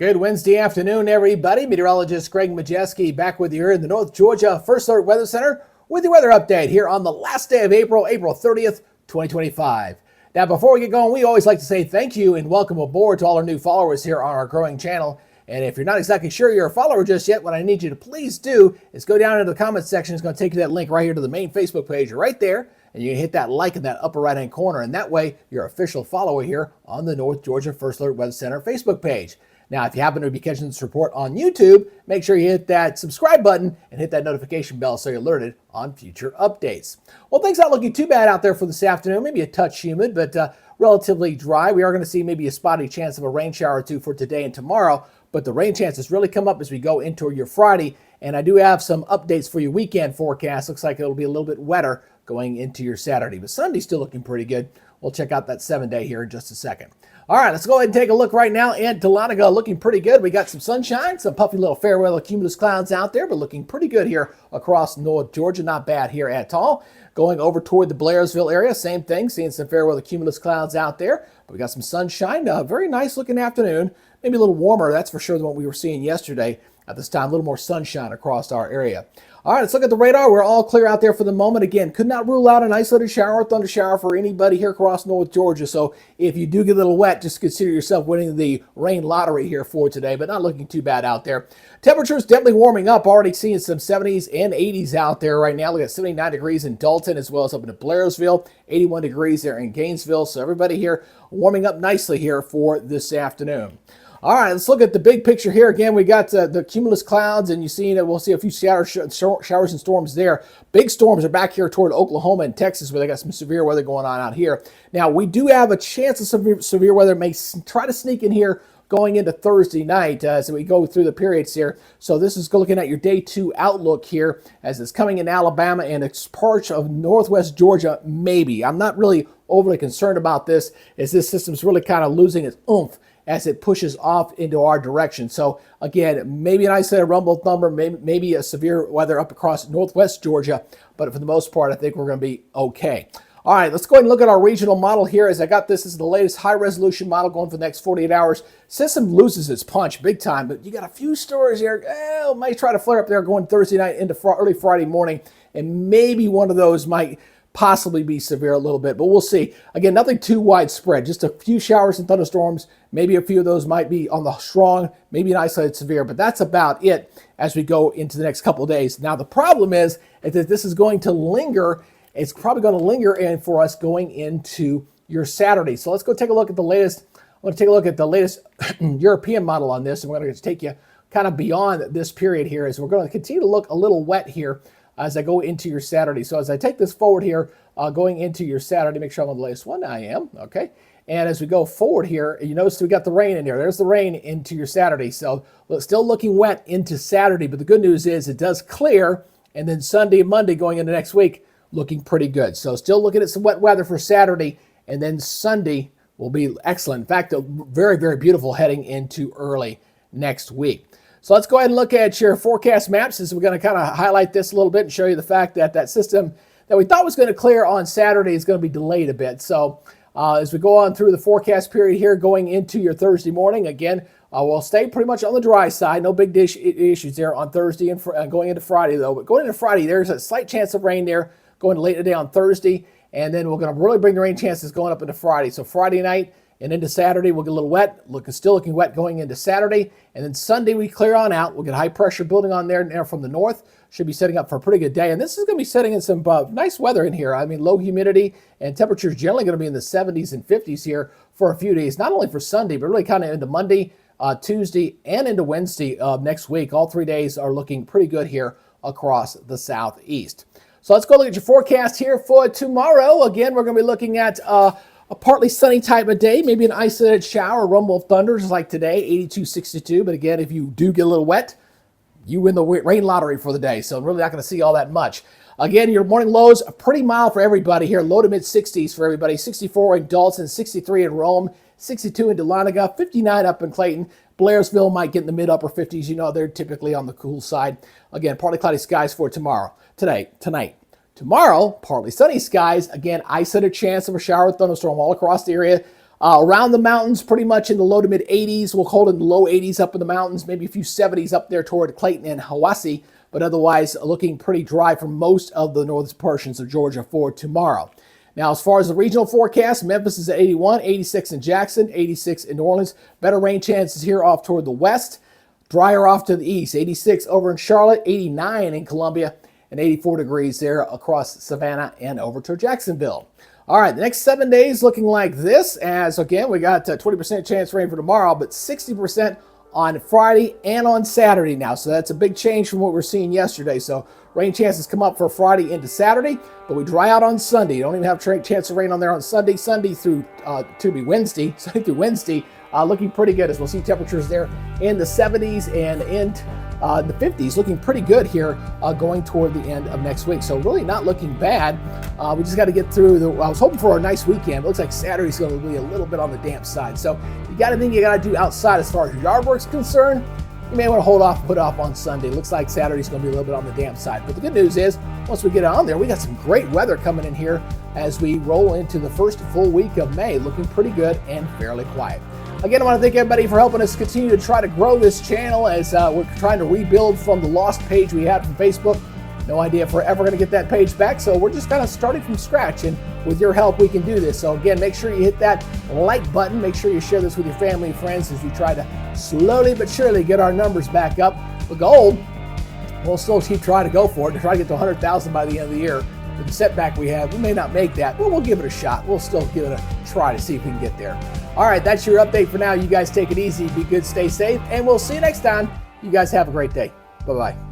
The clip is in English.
Good Wednesday afternoon, everybody. Meteorologist Greg Majeski back with you here in the North Georgia First Alert Weather Center with your weather update here on the last day of April 30th, 2025. Now, before we get going, we always like to say thank you and welcome aboard to all our new followers here on our growing channel. And if you're not exactly sure you're a follower just yet, what I need you to please do is go down into the comments section. It's going to take you to that link right here to the main Facebook page right there. And you can hit that like in that upper right-hand corner. And that way, you're an official follower here on the North Georgia First Alert Weather Center Facebook page. Now, if you happen to be catching this report on YouTube, make sure you hit that subscribe button and hit that notification bell so you're alerted on future updates. Well, things not looking too bad out there for this afternoon. Maybe a touch humid, but relatively dry. We are going to see maybe a spotty chance of a rain shower or two for today and tomorrow, but the rain chances really come up as we go into your Friday. And I do have some updates for your weekend forecast. Looks like it'll be a little bit wetter going into your Saturday, but Sunday's still looking pretty good. We'll check out that 7-day here in just a second. All right, let's go ahead and take a look right now at Dahlonega. Looking pretty good. We got some sunshine, some puffy little fair weather cumulus clouds out there, but looking pretty good here across North Georgia. Not bad here at all. Going over toward the Blairsville area, same thing, seeing some fair weather cumulus clouds out there. But we got some sunshine. Very nice looking afternoon. Maybe a little warmer, that's for sure, than what we were seeing yesterday. At this time, a little more sunshine across our area. All right, let's look at the radar. We're all clear out there for the moment. Again, could not rule out an isolated shower or thunder shower for anybody here across North Georgia. So if you do get a little wet, just consider yourself winning the rain lottery here for today, but not looking too bad out there. Temperatures definitely warming up. Already seeing some 70s and 80s out there right now. We got 79 degrees in Dalton as well as up in Blairsville, 81 degrees there in Gainesville. So everybody here warming up nicely here for this afternoon. All right, let's look at the big picture here. Again, we got the cumulus clouds, and we'll see a few showers and storms there. Big storms are back here toward Oklahoma and Texas, where they got some severe weather going on out here. Now, we do have a chance of severe weather may try to sneak in here going into Thursday night as we go through the periods here. So this is looking at your day 2 outlook here as it's coming in Alabama and it's parts of northwest Georgia, maybe. I'm not really overly concerned about this as this system's really kind of losing its oomph as it pushes off into our direction. So again, maybe an isolated rumble thumper, maybe a severe weather up across northwest Georgia, but for the most part, I think we're going to be okay. All right, let's go ahead and look at our regional model here. As I got this is the latest high-resolution model going for the next 48 hours. System loses its punch big time, but you got a few stories here. Might try to flare up there going Thursday night into early Friday morning, and maybe one of those might possibly be severe a little bit, but we'll see. Again, nothing too widespread, just a few showers and thunderstorms. Maybe a few of those might be on the strong, maybe an isolated severe, but that's about it as we go into the next couple of days. Now, the problem is that this is going to linger. It's probably going to linger in for us going into your Saturday. So let's go take a look at the latest. I want to take a look at the latest European model on this, and we're going to take you kind of beyond this period here as we're going to continue to look a little wet here as I go into your Saturday. So as I take this forward here, going into your Saturday, make sure I'm on the latest one. I am, okay. And as we go forward here, you notice we got the rain in there. There's the rain into your Saturday. So still looking wet into Saturday, but the good news is it does clear, and then Sunday and Monday going into next week, looking pretty good. So still looking at some wet weather for Saturday, and then Sunday will be excellent. In fact, very, very beautiful heading into early next week. So let's go ahead and look at your forecast maps as we're going to kind of highlight this a little bit and show you the fact that that system that we thought was going to clear on Saturday is going to be delayed a bit. So as we go on through the forecast period here going into your Thursday morning, again, we'll stay pretty much on the dry side. No big issues there on Thursday and going into Friday, though. But going into Friday, there's a slight chance of rain there going late in the day on Thursday. And then we're going to really bring the rain chances going up into Friday. So Friday night and into Saturday, we'll get a little wet. Still looking wet going into Saturday. And then Sunday, we clear on out. We'll get high pressure building on there from the north. Should be setting up for a pretty good day. And this is going to be setting in some nice weather in here. I mean, low humidity and temperatures generally going to be in the 70s and 50s here for a few days. Not only for Sunday, but really kind of into Monday, Tuesday, and into Wednesday of next week. All 3 days are looking pretty good here across the southeast. So let's go look at your forecast here for tomorrow. Again, we're going to be looking at a partly sunny type of day, maybe an isolated shower, rumble of thunders like today, 82-62. But again, if you do get a little wet, you win the rain lottery for the day. So really not going to see all that much. Again, your morning lows are pretty mild for everybody here. Low to mid 60s for everybody. 64 in Dalton, 63 in Rome, 62 in Dahlonega, 59 up in Clayton. Blairsville might get in the mid upper 50s. You know, they're typically on the cool side. Again, partly cloudy skies for tonight. Tomorrow, partly sunny skies. Again, isolated chance of a shower or thunderstorm all across the area. Around the mountains, pretty much in the low to mid 80s. We'll call it in the low 80s up in the mountains, maybe a few 70s up there toward Clayton and Hiwassee, but otherwise looking pretty dry for most of the northern portions of Georgia for tomorrow. Now, as far as the regional forecast, Memphis is at 81, 86 in Jackson, 86 in New Orleans. Better rain chances here off toward the west. Drier off to the east, 86 over in Charlotte, 89 in Columbia, and 84 degrees there across Savannah and over to Jacksonville. All right, the next 7 days looking like this, as again, we got a 20% chance rain for tomorrow, but 60% on Friday and on Saturday now. So that's a big change from what we were seeing yesterday. So rain chances come up for Friday into Saturday, but we dry out on Sunday. You don't even have a chance of rain on there on Sunday. Sunday through Wednesday, looking pretty good as we'll see temperatures there in the 70s and in the 50s, looking pretty good here going toward the end of next week. So really not looking bad. We just got to get through I was hoping for a nice weekend. It looks like Saturday's going to be a little bit on the damp side. So you got anything you got to do outside as far as yard work's concerned, you may want to hold off, put off on Sunday. Looks like Saturday's going to be a little bit on the damp side. But the good news is, once we get on there, we got some great weather coming in here as we roll into the first full week of May, looking pretty good and fairly quiet. Again, I want to thank everybody for helping us continue to try to grow this channel as we're trying to rebuild from the lost page we had from Facebook. No idea if we're ever going to get that page back, so we're just kind of starting from scratch, and with your help, we can do this. So again, make sure you hit that like button. Make sure you share this with your family and friends as we try to slowly but surely get our numbers back up. The goal, we'll still keep trying to go for it to try to get to 100,000 by the end of the year. With the setback we have, we may not make that, but we'll give it a shot. We'll still give it a try to see if we can get there. All right, that's your update for now. You guys take it easy, be good, stay safe, and we'll see you next time. You guys have a great day. Bye-bye.